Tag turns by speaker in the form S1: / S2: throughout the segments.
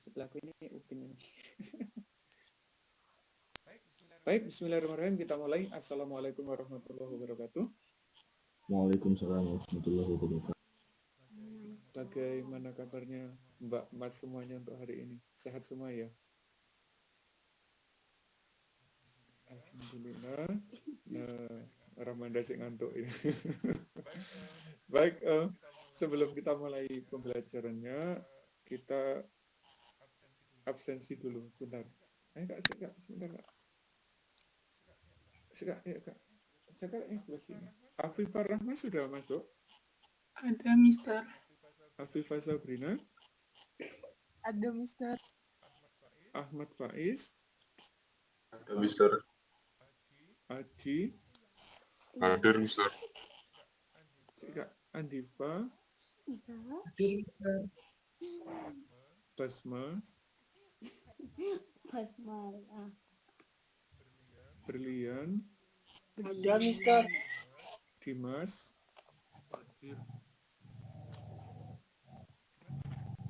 S1: Sebelahku ini Upin ini. Baik, bismillahirrahmanirrahim. Kita mulai. Assalamualaikum warahmatullahi wabarakatuh.
S2: Waalaikumsalam warahmatullahi wabarakatuh.
S1: Bagaimana kabarnya Mbak Mas semuanya untuk hari ini? Sehat semua ya? Alhamdulillah. Nah, Ramanda sih ngantuk ini. Baik, sebelum kita mulai pembelajarannya, kita absensi dulu, sebentar. Kak, sebentar, Kak. Ya, Kak. Sekarang yang sebelah sini. Afifah Rahma sudah masuk?
S3: Ada, Mister.
S1: Afifah Sabrina?
S3: Ada, Mister.
S1: Ahmad Faiz?
S2: Ada, Mister.
S1: Aji?
S2: Hadir, Mister.
S1: Kak Andifa?
S3: Hadir, Mister.
S1: Basma? Berlian?
S3: Ada, Mister.
S1: Dimas?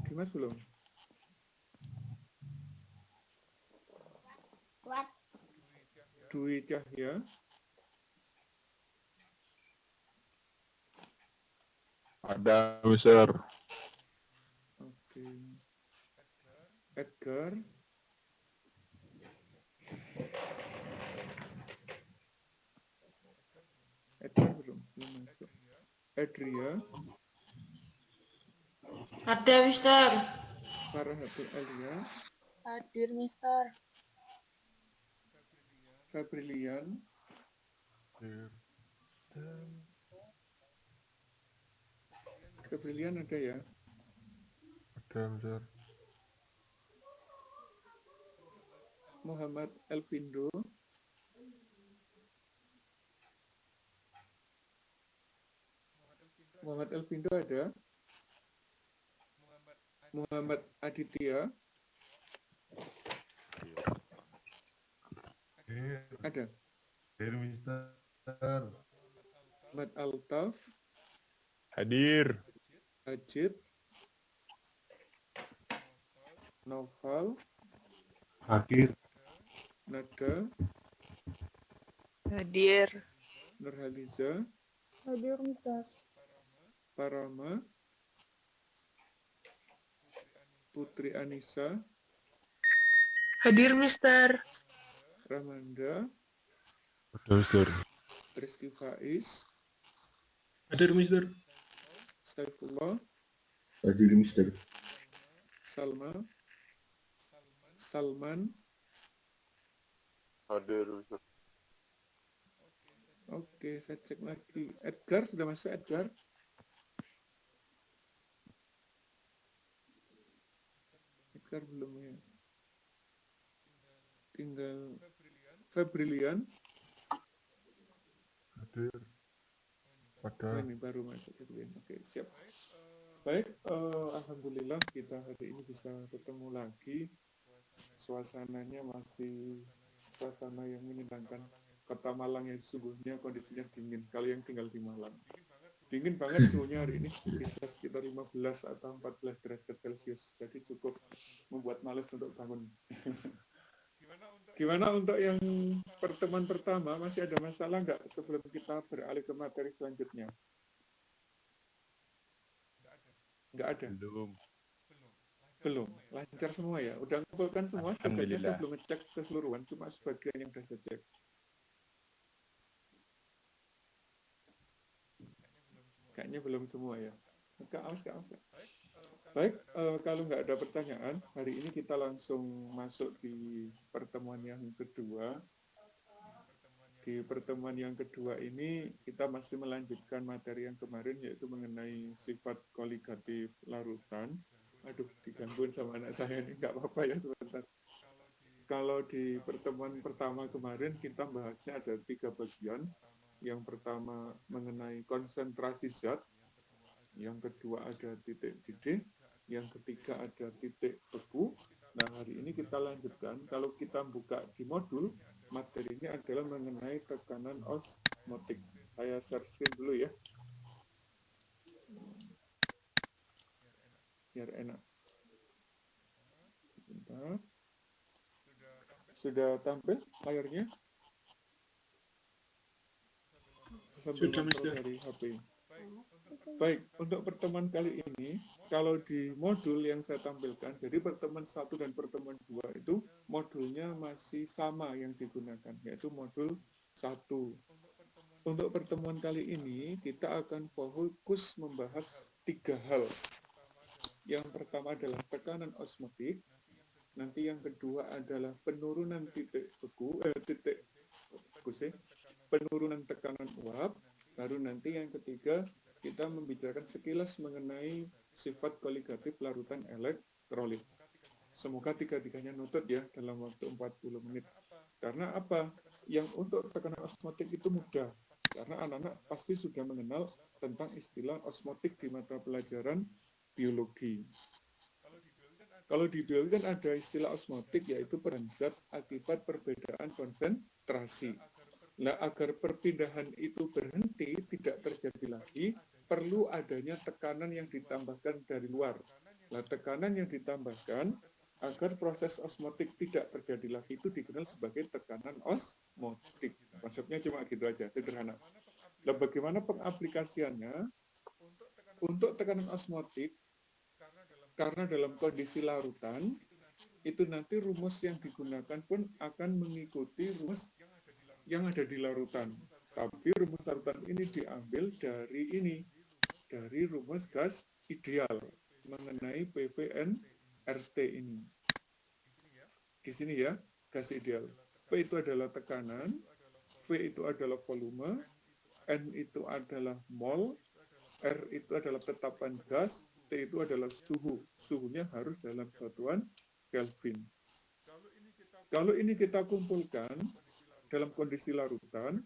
S1: Dimas belum? Dwi Cahya?
S2: Ada, Mister.
S1: Oke. Edgar? Edgar belum masuk. Adria?
S4: Ada, Mister.
S1: Farahatul Alia?
S3: Hadir, Mister.
S1: Fabrilian? Fabrilian ada ya?
S2: Ada, Mister.
S1: Muhammad Elvindo? Muhammad Elvindo ada? Muhammad Aditya? Ada?
S2: Hadir, Mister.
S1: Ahmad Altaf?
S2: Hadir.
S1: Ajit? Noval?
S2: Hadir.
S1: Nada?
S3: Hadir.
S1: Nurhaliza?
S3: Hadir, Mister.
S1: Parama? Putri Anissa?
S3: Hadir, Mister.
S1: Ramanda?
S2: Ada, Mister.
S1: Rizky Faiz?
S2: Hadir, Mister.
S1: Saifullah?
S2: Hadir, Mister.
S1: Salman?
S2: Hadir, Mister.
S1: Oke, saya cek lagi. Edgar sudah masuk, Edgar? Edgar belum ya. Tinggal Fabrilian.
S2: Hadir. Ada.
S1: Ini baru masuk Fabrilian. Oke, siap. Baik, alhamdulillah kita hari ini bisa ketemu lagi. Suasananya masih suasana yang menyenangkan. Kota Malang yang sesungguhnya kondisinya dingin. Kalau yang tinggal di Malang, dingin banget suhunya hari ini, bisa sekitar 15 atau 14 derajat Celcius. Jadi cukup membuat males untuk bangun. Gimana untuk yang pertemuan pertama? Masih ada masalah nggak sebelum kita beralih ke materi selanjutnya? Nggak ada? Belum. Lancar semua ya? Udah ngumpulkan semua? Tugasnya saya belum ngecek keseluruhan, cuma sebagian yang udah saya cek. Kayaknya belum semua ya. Kak Aus. Baik, kalau nggak ada pertanyaan, hari ini kita langsung masuk di pertemuan yang kedua. Di pertemuan yang kedua ini, kita masih melanjutkan materi yang kemarin, yaitu mengenai sifat koligatif larutan. Aduh, digangguin sama anak saya ini, nggak apa-apa ya sebentar. Kalau di pertemuan pertama kemarin, kita bahasnya ada 3 bagian. Yang pertama mengenai konsentrasi zat, yang kedua ada titik didih, yang ketiga ada titik beku. Nah, hari ini kita lanjutkan. Kalau kita buka di modul, materinya adalah mengenai tekanan osmotik. Saya share screen dulu ya. Biar enak. Sebentar. Sudah tampil layarnya? Sambil
S2: Sudah,
S1: kontrol
S2: Mister.
S1: dari HP. Baik, untuk pertemuan kali ini, kalau di modul yang saya tampilkan, jadi pertemuan 1 dan pertemuan 2 itu modulnya masih sama yang digunakan, yaitu modul 1. Untuk pertemuan kali ini, kita akan fokus membahas 3 hal. Yang pertama adalah tekanan osmotik, nanti yang kedua adalah penurunan penurunan tekanan uap, baru nanti yang ketiga kita membicarakan sekilas mengenai sifat koligatif larutan elektrolit. Semoga tiga-tiganya nutut ya dalam waktu 40 menit. Karena apa? Yang untuk tekanan osmotik itu mudah. Karena anak-anak pasti sudah mengenal tentang istilah osmotik di mata pelajaran biologi. Kalau di biologi kan ada istilah osmotik, yaitu peran zat akibat perbedaan konsentrasi. Nah, agar perpindahan itu berhenti, tidak terjadi lagi, perlu adanya tekanan yang ditambahkan dari luar. Nah, tekanan yang ditambahkan agar proses osmotik tidak terjadi lagi itu dikenal sebagai tekanan osmotik. Konsepnya cuma gitu aja, sederhana. Nah, bagaimana pengaplikasiannya? Untuk tekanan osmotik, karena dalam kondisi larutan, itu nanti rumus yang digunakan pun akan mengikuti rumus yang ada di larutan. Tapi rumus larutan ini diambil dari rumus gas ideal mengenai PVNRT ini. Di sini ya, gas ideal. P itu adalah tekanan, V itu adalah volume, N itu adalah mol, R itu adalah tetapan gas, T itu adalah suhu. Suhunya harus dalam satuan Kelvin. Kalau ini kita kumpulkan dalam kondisi larutan,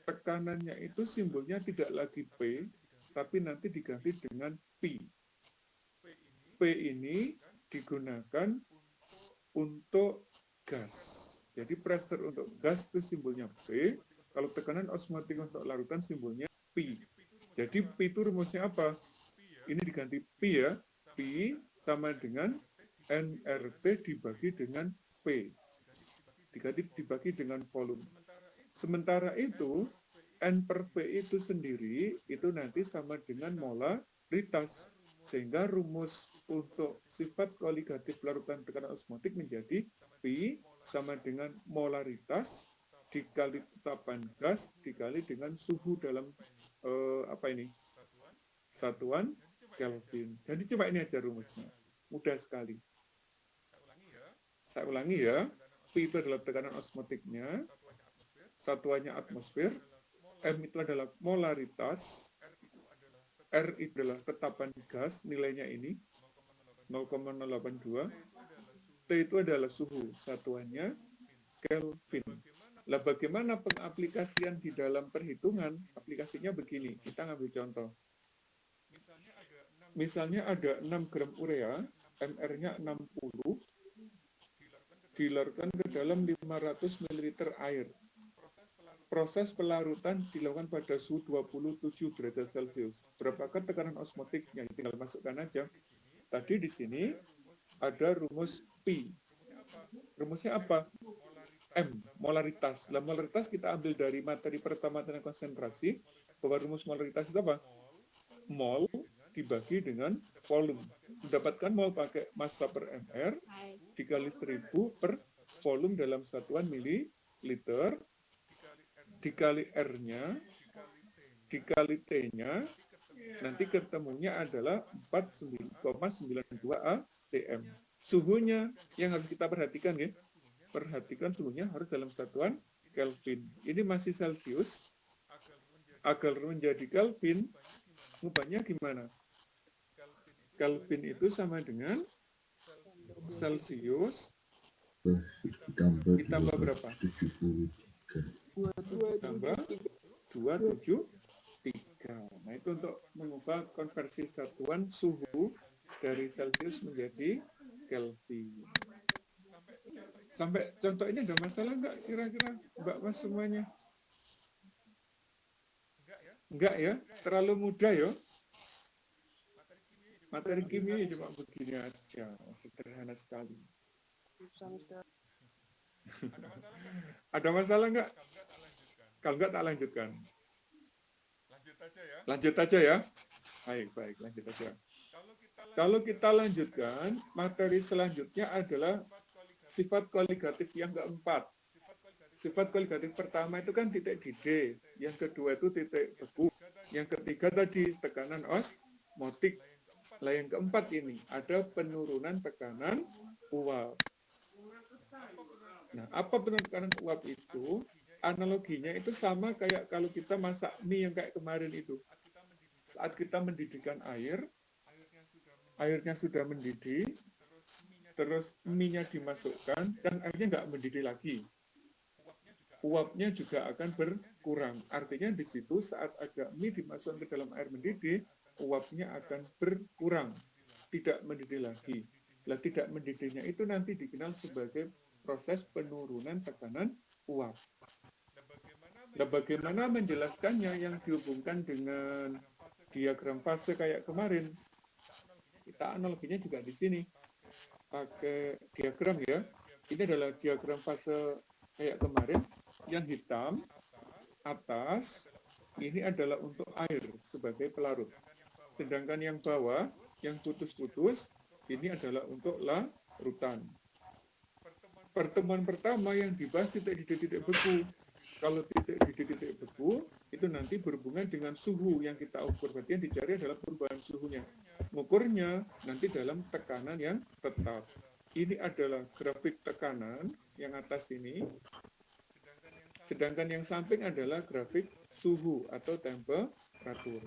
S1: tekanannya itu simbolnya tidak lagi P, tapi nanti diganti dengan P. P ini digunakan untuk gas. Jadi pressure untuk gas itu simbolnya P, kalau tekanan osmotik untuk larutan simbolnya P. Jadi P itu rumusnya apa? Ini diganti P ya. P sama dengan nRT dibagi dengan P. Dibagi dengan volume. Sementara itu, N per P itu sendiri, itu nanti sama dengan molaritas. Sehingga rumus untuk sifat koligatif larutan tekanan osmotik menjadi P sama dengan molaritas dikali tetapan gas dikali dengan suhu dalam satuan Kelvin. Jadi coba ini aja rumusnya. Mudah sekali. Saya ulangi ya. P itu adalah tekanan osmotiknya, satuannya atmosfer, M itu adalah molaritas, R itu adalah tetapan gas, nilainya ini 0,082, T itu adalah suhu, satuannya Kelvin. Lah bagaimana pengaplikasian di dalam perhitungan? Aplikasinya begini, kita ngambil contoh. Misalnya ada 6 gram urea, MR-nya 60, dilarutkan ke dalam 500 ml air. Proses pelarutan dilakukan pada suhu 27 derajat Celcius. Berapakah tekanan osmotiknya? Tinggal masukkan aja. Tadi di sini ada rumus P. Rumusnya apa? M, molaritas. Lah molaritas kita ambil dari materi pertama tentang konsentrasi, bahwa rumus molaritas itu apa? Mol dibagi dengan volume. Mendapatkan mol pakai massa per mr dikali 1000 per volume dalam satuan mililiter, dikali R-nya, dikali T-nya, nanti ketemunya adalah 4,92 atm. Suhunya yang harus kita perhatikan ya. Perhatikan suhunya harus dalam satuan Kelvin. Ini masih Celcius. Agar menjadi Kelvin, rubahnya gimana? Kelvin itu sama dengan Celcius ditambah berapa? Ditambah 273. Nah, itu untuk mengubah konversi satuan suhu dari Celcius menjadi Kelvin. Sampai contoh ini ada masalah nggak kira-kira Mbak Mas semuanya? Enggak ya? Terlalu mudah ya? Materi kimia cuma begini aja, sederhana sekali.
S3: Bisa, Mister.
S1: Ada masalah nggak? Kalau nggak tak lanjutkan. Lanjut aja ya. Baik, baik, lanjut aja. Kalau kita lanjutkan, materi selanjutnya adalah sifat koligatif yang keempat. Sifat koligatif pertama itu kan titik didih, yang kedua itu titik beku, yang ketiga tadi tekanan osmotik. Lah yang keempat ini ada penurunan tekanan uap. Nah, apa penurunan tekanan uap itu? Analoginya itu sama kayak kalau kita masak mie yang kayak kemarin itu. Saat kita mendidihkan air, airnya sudah mendidih, terus mie-nya dimasukkan, dan airnya nggak mendidih lagi. Uapnya juga akan berkurang. Artinya di situ saat ada mie dimasukkan ke dalam air mendidih, uapnya akan berkurang, tidak mendidih lagi. Nah, tidak mendidihnya itu nanti dikenal sebagai proses penurunan tekanan uap. Nah, bagaimana menjelaskannya yang dihubungkan dengan diagram fase kayak kemarin? Kita analoginya juga di sini. Pakai diagram ya. Ini adalah diagram fase kayak kemarin. Yang hitam, atas, ini adalah untuk air sebagai pelarut. Sedangkan yang bawah, yang putus-putus, ini adalah untuk larutan. Pertemuan pertama yang dibahas titik beku. Kalau titik beku, itu nanti berhubungan dengan suhu yang kita ukur. Berarti yang dicari adalah perubahan suhunya. Mengukurnya nanti dalam tekanan yang tetap. Ini adalah grafik tekanan yang atas ini. Sedangkan yang samping adalah grafik suhu atau temperatur.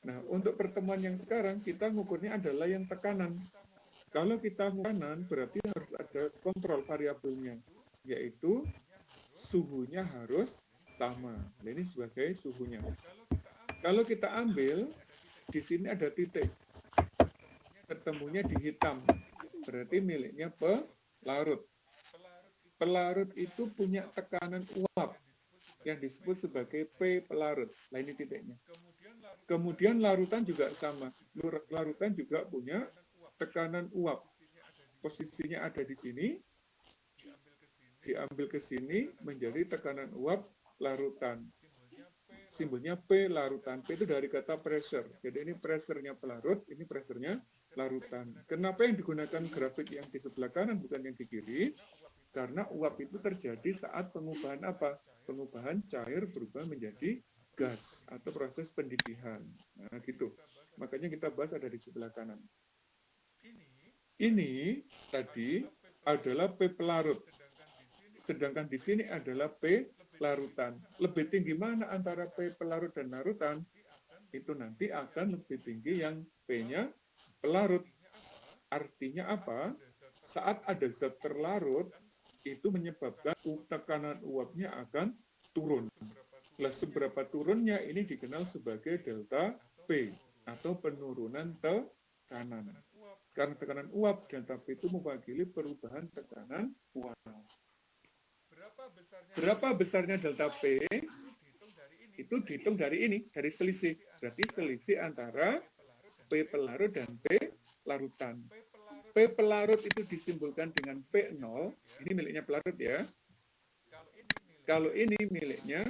S1: Nah, untuk pertemuan yang sekarang, kita mengukurnya adalah yang tekanan. Kalau kita tekanan, berarti harus ada kontrol variabelnya, yaitu suhunya harus sama. Nah, ini sebagai suhunya. Kalau kita ambil, di sini ada titik. Ketemunya di hitam. Berarti miliknya pelarut. Pelarut itu punya tekanan uap yang disebut sebagai P pelarut. Nah, ini titiknya. Kemudian larutan juga sama. Larutan juga punya tekanan uap. Posisinya ada di sini. Diambil ke sini menjadi tekanan uap larutan. Simbolnya P larutan. P itu dari kata pressure. Jadi ini pressure-nya pelarut, ini pressure-nya larutan. Kenapa yang digunakan grafik yang di sebelah kanan bukan yang di kiri? Karena uap itu terjadi saat pengubahan apa? Pengubahan cair berubah menjadi gas atau proses pendidihan. Nah, gitu. Makanya kita bahas ada di sebelah kanan. Ini tadi adalah P pelarut. Sedangkan di sini adalah P larutan. Lebih tinggi mana antara P pelarut dan larutan? Itu nanti akan lebih tinggi yang P-nya pelarut. Artinya apa? Saat ada zat terlarut, itu menyebabkan tekanan uapnya akan turun. Nah, seberapa turunnya ini dikenal sebagai delta P atau penurunan tekanan. Karena tekanan uap, delta P itu mewakili perubahan tekanan uap. Berapa besarnya delta P? Itu dihitung dari ini, dari selisih. Berarti selisih antara P pelarut dan P larutan. P pelarut itu disimbolkan dengan P0, ini miliknya pelarut ya. Kalau ini miliknya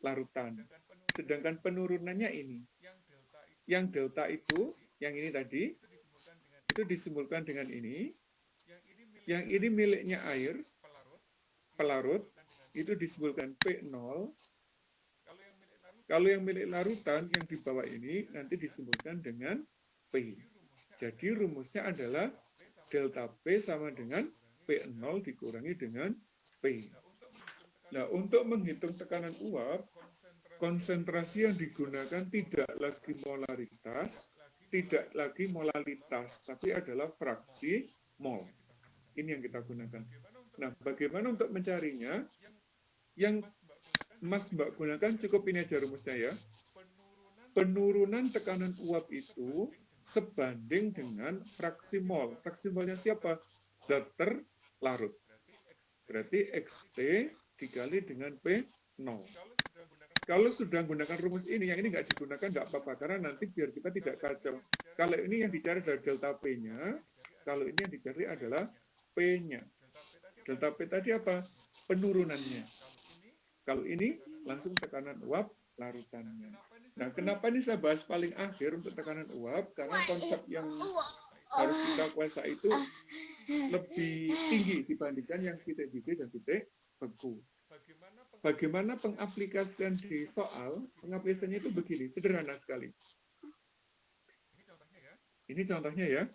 S1: larutan. Sedangkan penurunannya ini. Yang delta itu, yang ini tadi, itu disimbolkan dengan ini. Yang ini miliknya air, pelarut, itu disimbolkan P0. Kalau yang milik larutan, yang di bawah ini, nanti disimbolkan dengan P. Jadi rumusnya adalah delta P sama dengan P0 dikurangi dengan P. Nah, untuk menghitung tekanan uap, konsentrasi yang digunakan tidak lagi molaritas, tidak lagi molalitas, tapi adalah fraksi mol. Ini yang kita gunakan. Nah, bagaimana untuk mencarinya? Yang Mas Mbak gunakan cukup ini aja rumusnya ya. Penurunan tekanan uap itu sebanding dengan fraksi mol. Fraksi molnya siapa? Zat terlarut. Berarti XT dikali dengan P0. Kalau sudah menggunakan rumus ini, yang ini nggak digunakan nggak apa-apa, karena nanti biar kita tidak kacau. Kalau ini yang dicari adalah delta P-nya, kalau ini yang dicari adalah P-nya. Delta P tadi apa? Penurunannya. Kalau ini langsung tekanan uap larutannya. Nah, kenapa ini saya bahas paling akhir untuk tekanan uap? Karena konsep yang harus kita kuasai itu lebih tinggi dibandingkan yang titik didih dan titik beku. Bagaimana pengaplikasian di soal? Pengaplikasiannya itu begini, sederhana sekali. Ini contohnya ya.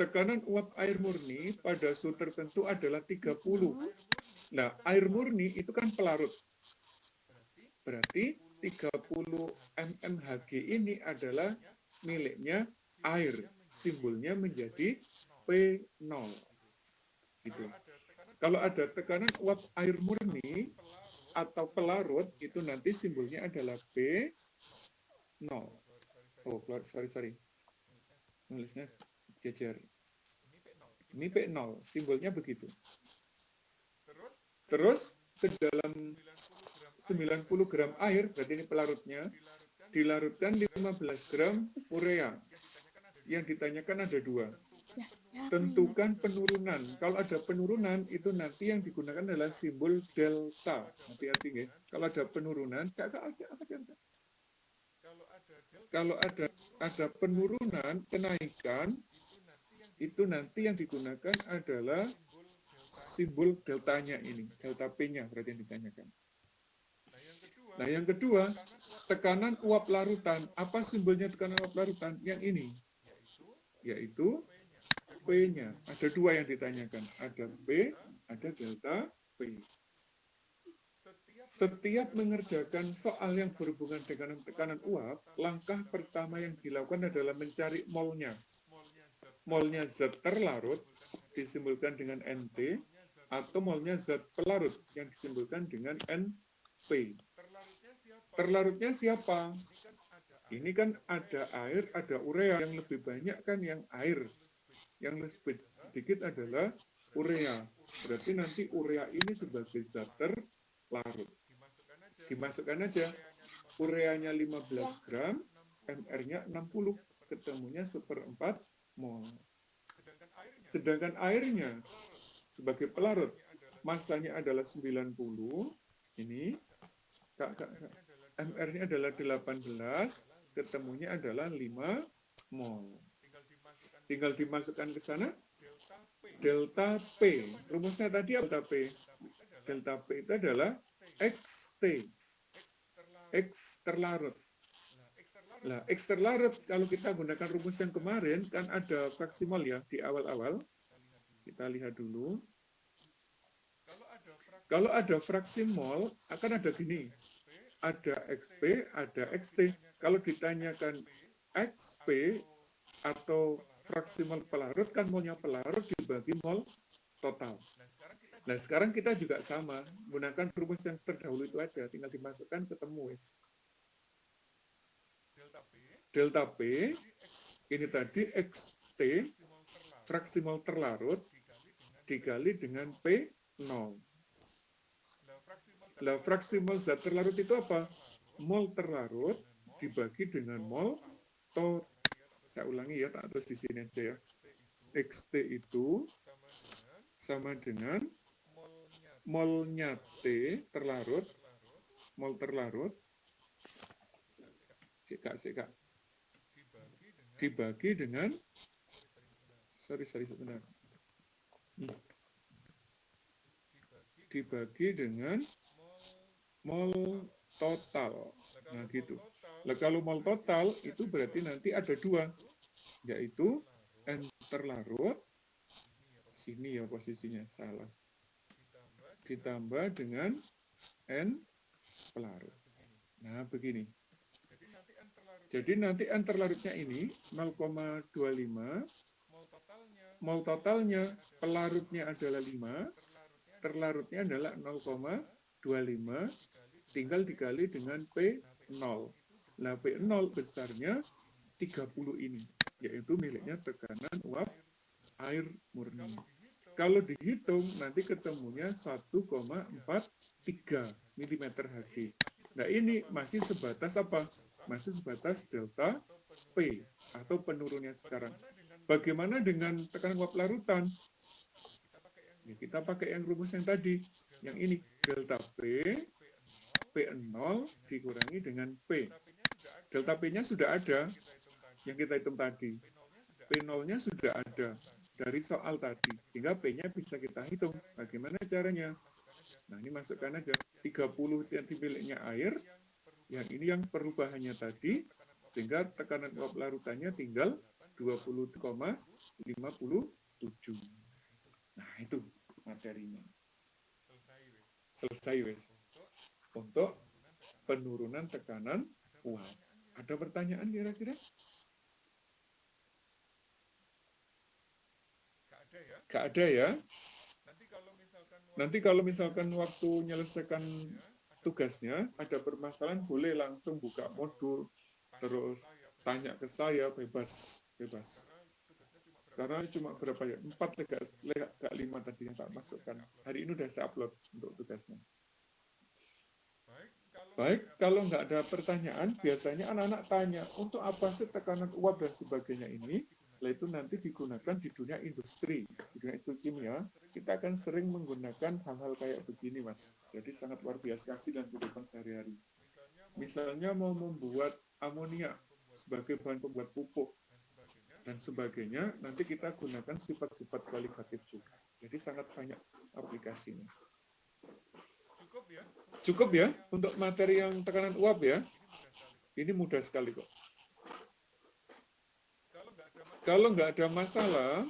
S1: Tekanan uap air murni pada suhu tertentu adalah 30. Nah, air murni itu kan pelarut. Berarti 30 mmHg ini adalah miliknya air. Simbolnya menjadi P0. Gitu. Kalau ada tekanan uap air murni atau pelarut, itu nanti simbolnya adalah P0. Oh, sorry. Nulisnya jejer. Ini P0, simbolnya begitu. Terus ke dalam 90 gram air, berarti ini pelarutnya, dilarutkan 15 gram urea. Yang ditanyakan ada dua. Tentukan penurunan. Kalau ada penurunan, itu nanti yang digunakan adalah simbol delta. Hati-hati ya. Kalau ada penurunan, kalau ada penurunan, kenaikan, itu nanti yang digunakan adalah simbol deltanya ini, delta P-nya berarti yang ditanyakan. Nah, yang kedua, tekanan uap larutan. Apa simbolnya tekanan uap larutan? Yang ini, yaitu P-nya. Ada dua yang ditanyakan, ada P, ada delta P. Setiap mengerjakan soal yang berhubungan dengan tekanan uap, langkah pertama yang dilakukan adalah mencari molnya. Molnya zat terlarut disimbolkan dengan NT, atau molnya zat pelarut yang disimbolkan dengan NP. Terlarutnya siapa? Ini kan ada air, ada urea. Yang lebih banyak kan yang air. Yang lebih sedikit adalah urea. Berarti nanti urea ini sebagai zat terlarut. Dimasukkan aja. Ureanya 15 gram, MR-nya 60. Ketemunya 1/4 mol. Sedangkan airnya sebagai pelarut, masanya adalah 90. Ini, MR-nya adalah 18, ketemunya adalah 5 mol. Tinggal dimasukkan ke sana, delta P. Rumusnya tadi apa delta P? Delta P itu adalah XT. X terlarut. Nah, X terlarut, kalau kita gunakan rumus yang kemarin, kan ada fraksi mol ya, di awal-awal. Kita lihat dulu. Kalau ada fraksi mol, akan ada gini. Ada XP, ada XT. Kalau ditanyakan XP atau fraksi mol pelarut, kan molnya pelarut dibagi mol total. Nah, sekarang kita juga sama. Gunakan rumus yang terdahulu itu aja. Tinggal dimasukkan, ketemu. Delta P, ini tadi XT, fraksi mol terlarut, dikali dengan P0. Nah, fraksi mol zat terlarut itu apa? Mol terlarut dibagi dengan mol total. Saya ulangi ya, tak terus di sini aja ya. XT itu sama dengan molnya T terlarut, mol terlarut, Kak. Dibagi dengan, sebentar. Dibagi dengan mol total. Nah, gitu. Nah, kalau mol total itu berarti nanti ada dua, yaitu N terlarut, sini ya posisinya, salah. Ditambah dengan N pelarut. Nah, begini. Jadi nanti N terlarutnya ini 0,25, mol totalnya pelarutnya adalah 5, terlarutnya adalah 0,25, tinggal dikali dengan P0. Nah, P0 besarnya 30 ini, yaitu miliknya tekanan uap air murni. Kalau dihitung, nanti ketemunya 1,43 mmHg. Nah, ini masih sebatas apa? Masih sebatas delta P, atau penurunnya sekarang. Bagaimana dengan tekanan uap larutan? Ya, kita pakai yang rumus yang tadi, yang ini, delta P, P0 dikurangi dengan P. Delta P-nya sudah ada, yang kita hitung tadi. P0-nya sudah ada dari soal tadi, sehingga P-nya bisa kita hitung. Bagaimana caranya? Nah, ini masukkan aja 30 yang miliknya air, yang ini yang perubahannya tadi, sehingga tekanan uap larutannya tinggal 20,57. Nah, itu materinya. Selesai, wes. Untuk penurunan tekanan uap. Ada pertanyaan kira-kira? Gak ada ya? Nanti kalau misalkan waktu menyelesaikan tugasnya, ada permasalahan, boleh langsung buka modul, terus tanya ke saya, bebas. Karena cuma berapa ya? 4 gak 5 tadi yang tak masukkan. Hari ini udah saya upload untuk tugasnya. Baik, kalau nggak ada pertanyaan, biasanya anak-anak tanya, untuk apa sih tekanan uap dan sebagainya ini? Nah, itu nanti digunakan di dunia industri, di dunia itu kimia, kita akan sering menggunakan hal-hal kayak begini, Mas. Jadi sangat luar biasa sih dalam kehidupan sehari-hari. Misalnya mau membuat amonia sebagai bahan pembuat pupuk dan sebagainya, nanti kita gunakan sifat-sifat kualitatif juga. Jadi sangat banyak aplikasinya. Cukup ya untuk materi yang tekanan uap ya. Ini mudah sekali kok. Kalau nggak ada masalah,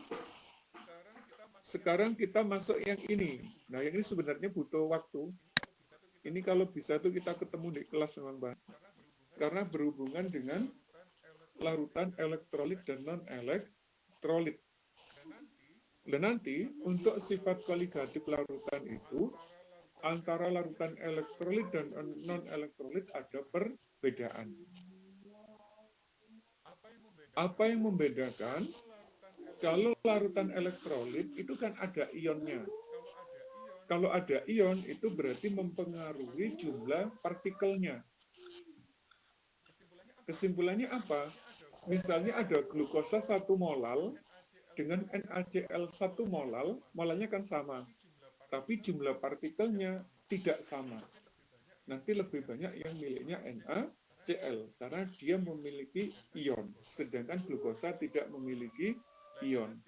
S1: sekarang kita masuk yang ini. Nah, yang ini sebenarnya butuh waktu. Ini kalau bisa tuh kita ketemu di kelas memang banget. Karena berhubungan dengan larutan elektrolit dan non-elektrolit. Dan nanti untuk sifat kualitatif larutan itu, antara larutan elektrolit dan non-elektrolit ada perbedaan. Apa yang membedakan? Kalau larutan elektrolit itu kan ada ionnya. Kalau ada ion itu berarti mempengaruhi jumlah partikelnya. Kesimpulannya apa? Misalnya ada glukosa 1 molal dengan NaCl 1 molal, molalnya kan sama. Tapi jumlah partikelnya tidak sama. Nanti lebih banyak yang miliknya NaCl, karena dia memiliki ion, sedangkan glukosa tidak memiliki ion.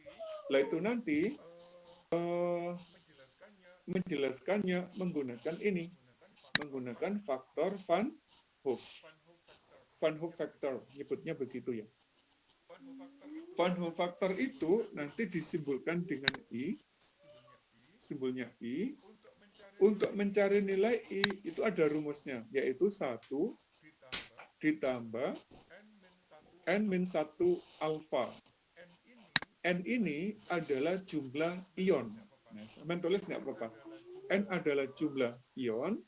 S1: Nah, itu nanti menjelaskannya menggunakan ini, menggunakan faktor Van Hoff factor, nyebutnya begitu ya. Van Hoff factor itu nanti disimbolkan dengan I, simbolnya I. Untuk mencari nilai I itu ada rumusnya, yaitu 1 ditambah N-1 alfa. N ini adalah jumlah ion. Nah, teman tulis nggak apa-apa. N adalah jumlah ion,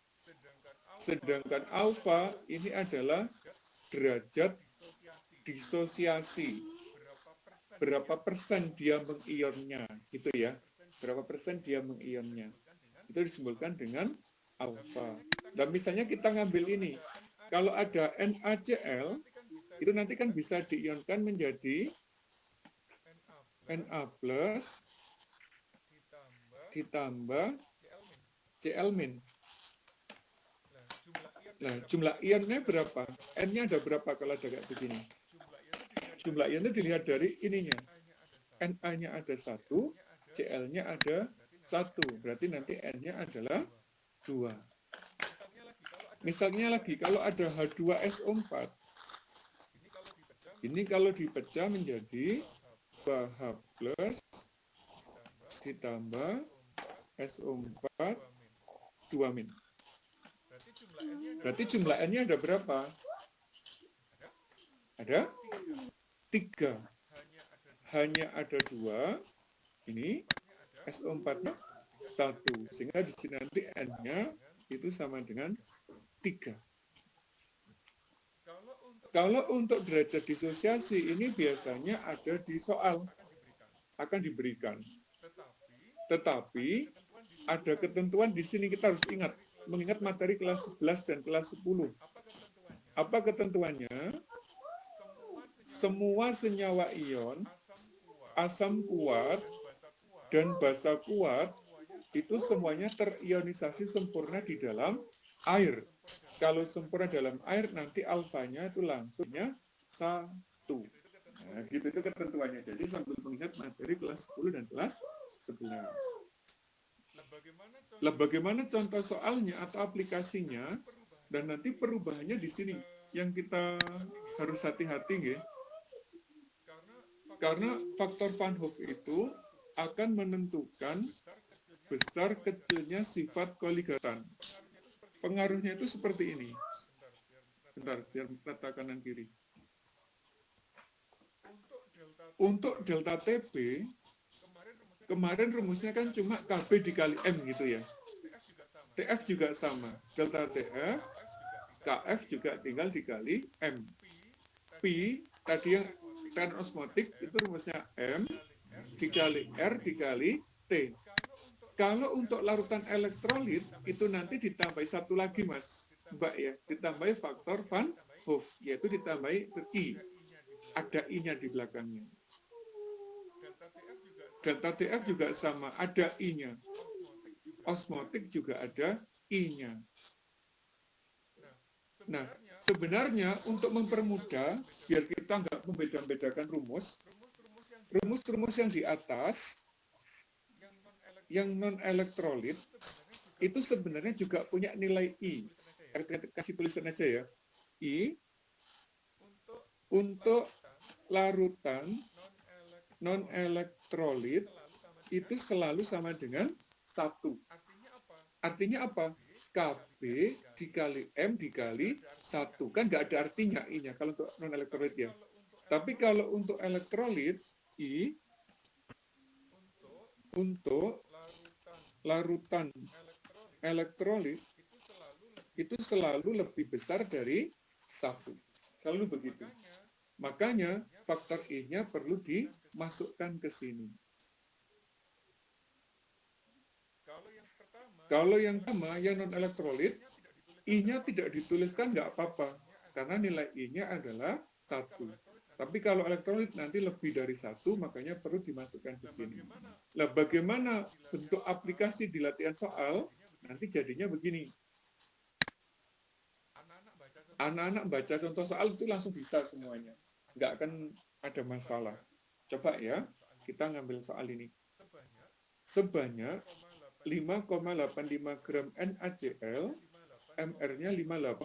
S1: sedangkan alfa ini adalah derajat disosiasi. Berapa persen dia mengionnya, gitu ya. Berapa persen dia mengionnya. Itu disimbolkan dengan alfa. Dan misalnya kita ngambil ini, kalau ada NaCl, itu nanti kan bisa diionkan menjadi Na plus ditambah Cl min. Nah, jumlah ionnya berapa? N-nya ada berapa kalau ada kayak begini? Jumlah ionnya dilihat dari ininya. Na-nya ada 1, Cl-nya ada 1. Berarti nanti N-nya adalah 2. Misalnya lagi, kalau ada H2SO4, ini kalau dipecah menjadi H plus ditambah SO4 2 min. Berarti jumlah N-nya ada berapa? Ada 3. Hanya ada 2. Ini SO4-nya 1. Sehingga di sini nanti N-nya itu sama dengan 3. Kalau untuk derajat disosiasi ini biasanya ada di soal, akan diberikan. Tetapi ada ketentuan di sini kita harus ingat, mengingat materi kelas 11 dan kelas 10. Apa ketentuannya? Semua senyawa ion, asam kuat, dan basa kuat itu semuanya terionisasi sempurna di dalam air. Kalau sempurna dalam air, nanti alfanya itu langsungnya 1. Nah, gitu itu ketentuannya. Jadi sambil mengingat materi kelas 10 dan kelas 11. Lah bagaimana contoh soalnya atau aplikasinya, dan nanti perubahannya di sini yang kita harus hati-hati, ya. Karena faktor Van Hoff itu akan menentukan besar kecilnya sifat koligatan. Pengaruhnya itu seperti ini. Bentar, biar rata kanan kiri. Untuk delta TB, kemarin rumusnya kan cuma KB dikali M gitu ya. TF juga sama. Delta TF, KF juga tinggal dikali M. Pi, tadi yang tekanan osmotik, itu rumusnya M dikali R dikali T. Kalau untuk larutan elektrolit, itu nanti ditambahi satu lagi, Mas. Mbak ya, ditambahi faktor Van Hoff, yaitu ditambahi I. Ada I-nya di belakangnya. Delta TF juga sama, ada I-nya. Osmotik juga ada I-nya. Nah, sebenarnya untuk mempermudah, biar kita nggak membeda-bedakan rumus yang di atas, yang non-elektrolit, itu sebenarnya juga punya nilai I. Kasih tulisan aja ya. I untuk larutan non-elektrolit itu selalu sama dengan 1. Artinya apa? KB dikali M dikali 1. Kan nggak ada artinya I-nya kalau untuk non-elektrolit ya. Tapi kalau untuk elektrolit, I untuk larutan elektrolit itu selalu lebih besar dari 1. Selalu begitu. Makanya faktor I-nya perlu dimasukkan ke sini. Kalau yang pertama, yang non-elektrolit, I-nya tidak dituliskan nggak apa-apa. Karena nilai I-nya adalah 1. Tapi kalau elektrolit nanti lebih dari 1, makanya perlu dimasukkan ke sini. Nah, bagaimana bentuk aplikasi di latihan soal? Nanti jadinya begini. Anak-anak baca contoh soal itu langsung bisa semuanya. Nggak akan ada masalah. Coba ya, kita ngambil soal ini. Sebanyak 5,85 gram NaCl, MR-nya 5,5,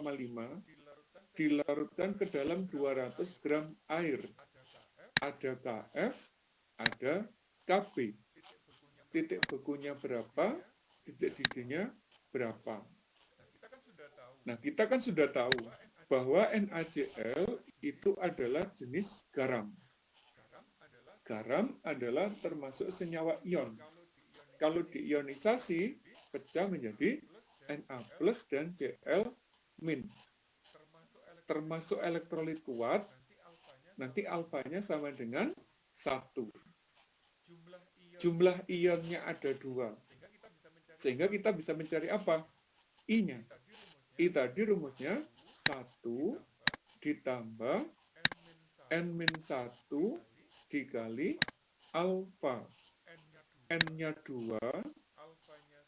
S1: dilarutkan ke dalam 200 gram air. Ada KF, ada KB. Titik bekunya berapa, titik didihnya berapa. Nah, kita kan sudah tahu bahwa NaCl itu adalah jenis garam. Garam adalah termasuk senyawa ion. Kalau diionisasi, pecah menjadi Na+ dan Cl-. Termasuk elektrolit kuat, nanti alfanya sama dengan 1. Jumlah ionnya ada 2. Sehingga kita bisa mencari apa? I-nya. I tadi rumusnya 1 ditambah N-1 dikali alfa. N-nya 2,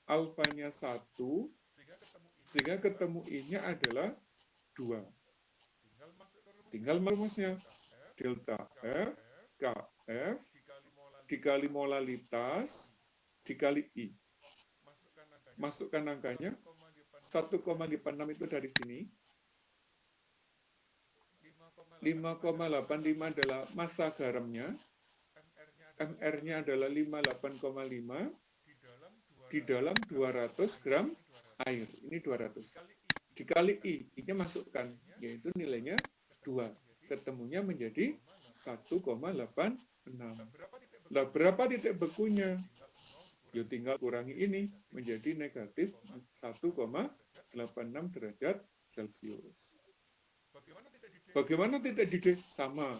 S1: alfanya 1, sehingga ketemu I-nya adalah 2. Tinggal rumusnya. Delta F, KF, dikali molalitas, dikali I. Masukkan angkanya. 1,56 itu dari sini. 5,85 adalah massa garamnya. MR-nya adalah 58,5 di dalam 200 gram air. Ini 200. Dikali I. I-nya masukkan, yaitu nilainya 2. Ketemunya menjadi 1,86. Lah berapa titik bekunya? Ya tinggal kurangi ini menjadi negatif 1,86 derajat Celcius. Bagaimana titik didih? Sama.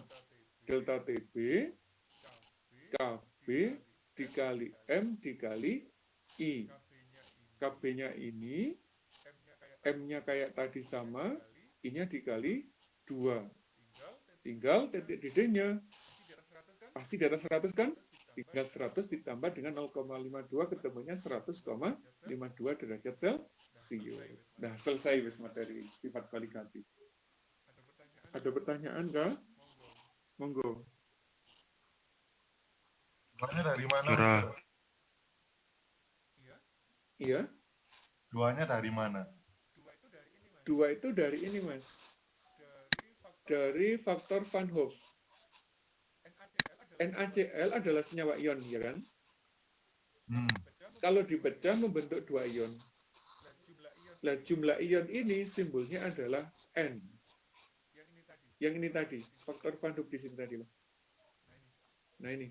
S1: Delta TB, KB dikali M dikali I. KB-nya ini, M-nya kayak tadi sama, I-nya dikali 2. Tinggal titik didihnya. Pasti di atas 100 kan? Tinggal 100 ditambah dengan 0,52 ketemunya 100,52 derajat Celcius. Nah, selesai wis materi sifat kualitatif. Ada pertanyaan nggak? Monggo.
S2: Duanya dari mana?
S4: Cerah.
S1: Iya,
S2: Duanya dari mana?
S1: 2 itu dari ini, Mas. Dari faktor Van Hoff. NaCl adalah senyawa ion, ya kan? Kalau dipecah membentuk 2 ion. Nah, jumlah ion ini simbolnya adalah N. Yang ini tadi, faktor Van Hoff di sini tadi. Nah, ini.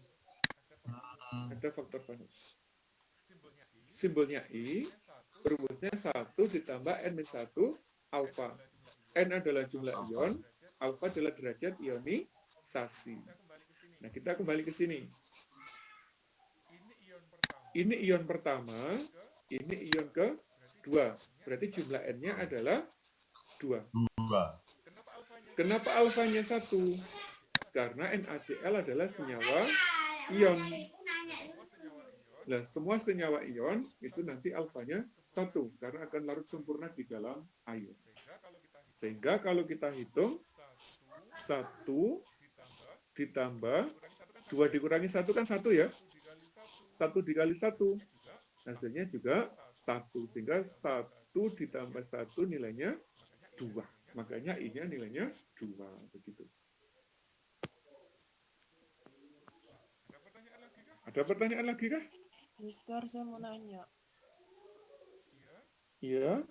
S1: Ada faktor Van Hoff. Simbolnya I, rumusnya 1 ditambah N-1 alfa. N adalah jumlah ion, alfa adalah derajat ionisasi. Nah, kita kembali ke sini. Ini ion pertama, ini ion kedua. Berarti jumlah N-nya adalah 2. Kenapa alfanya 1? Karena NaCl adalah senyawa ion. Nah, semua senyawa ion itu nanti alfanya 1, karena akan larut sempurna di dalam air. Sehingga kalau kita hitung, 1 ditambah 2 dikurangi 1 kan 1 ya. 1 dikali 1 hasilnya juga 1. Sehingga 1 ditambah 1 nilainya 2. Makanya I-nya nilainya 2. Begitu. Ada pertanyaan lagi kah?
S3: Mister, saya mau nanya.
S1: Iya.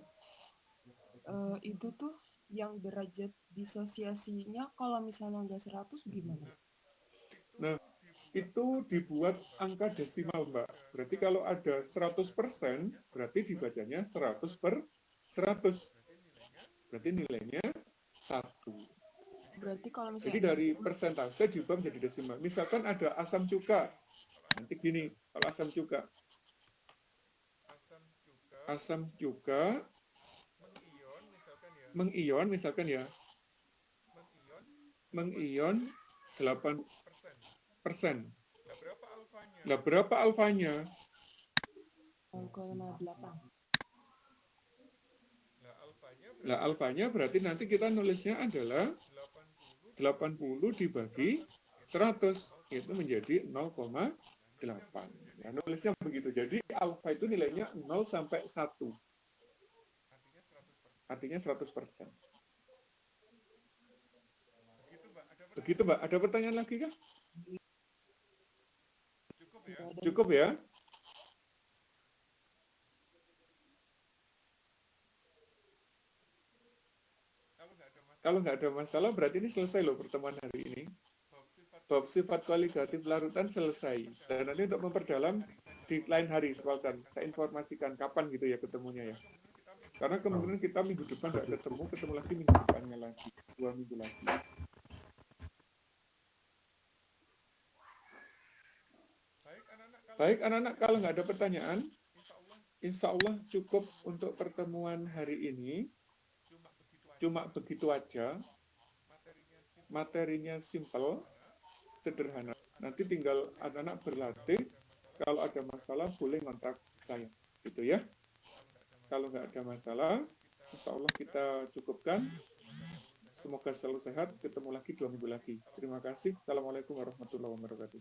S3: Itu tuh yang derajat disosiasinya kalau misalnya nggak 100 gimana?
S1: Nah, itu dibuat angka desimal, Mbak. Berarti kalau ada 100%, berarti dibacanya 100 per 100. Berarti nilainya 1.
S3: Berarti kalau misalnya...
S1: Jadi dari persentase diubah menjadi desimal. Misalkan ada asam cuka. Nanti gini, kalau asam cuka. Asam cuka mengion misalkan ya. Mengion 8%. Lah berapa alfanya?
S3: 0,8.
S1: Lah alfanya berarti nanti kita nulisnya adalah 80 dibagi 100. Itu menjadi 0,8. Ya, nulisnya begitu. Jadi alfa itu nilainya 0 sampai 1. Artinya 100%. Begitu, Mbak. Ada pertanyaan lagi kah? Cukup ya? Kalau nggak ada masalah, berarti ini selesai loh pertemuan hari ini. Bab sifat kualitatif larutan selesai. Dan nanti untuk memperdalam di lain hari, misalkan saya informasikan kapan gitu ya ketemunya ya. Karena kemungkinan kita minggu depan nggak ketemu lagi minggu depannya lagi, 2 minggu lagi. Baik anak-anak, kalau nggak ada pertanyaan, insya Allah cukup untuk pertemuan hari ini. Cuma begitu aja. Materinya simple, sederhana. Nanti tinggal anak-anak berlatih. Kalau ada masalah boleh kontak saya, gitu ya. Kalau nggak ada masalah, insya Allah kita cukupkan. Semoga selalu sehat. Ketemu lagi 2 minggu lagi. Terima kasih. Assalamualaikum warahmatullahi wabarakatuh.